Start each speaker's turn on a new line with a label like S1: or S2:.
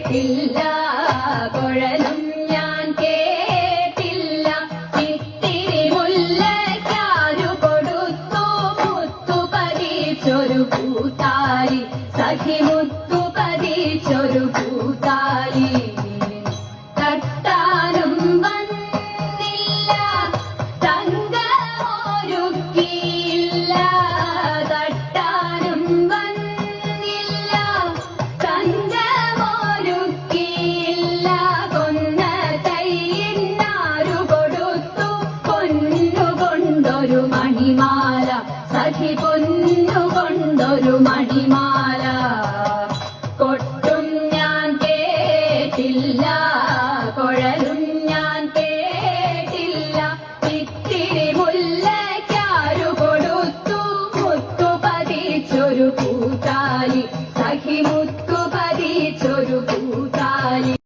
S1: കേട്ടില്ല കുഴലും ഞാൻ കേട്ടില്ല ഇത്തിരി മുല്ലയ്ക്കാരു കൊടുത്തു മുത്തു പതിച്ചൊരു പൂത്താലി സഖി മുത്തു പതിച്ചൊരു പൂത്താലി തട്ടാനും വന്നില്ല തങ്കമൊരുക്കിയില്ല തട്ടാനും വന്നില്ല തങ്കമൊരുക്കിയില്ല കൊന്ന കൈയിന്നാരു കൊടുത്തു പൊന്നുകൊണ്ടൊരു മണിമാല സഖി പൊന്നുകൊണ്ടൊരു മണിമാല കൊട്ടും ഞാൻ കേട്ടില്ല കുഴലും ഞാൻ കേട്ടില്ല ഇത്തിരി മുല്ലയ്ക്കാരു കൊടുത്തു മുത്തു പതിച്ചൊരു പൂത്താലി സഖി മുത്തു പതിച്ചൊരു പൂത്താലി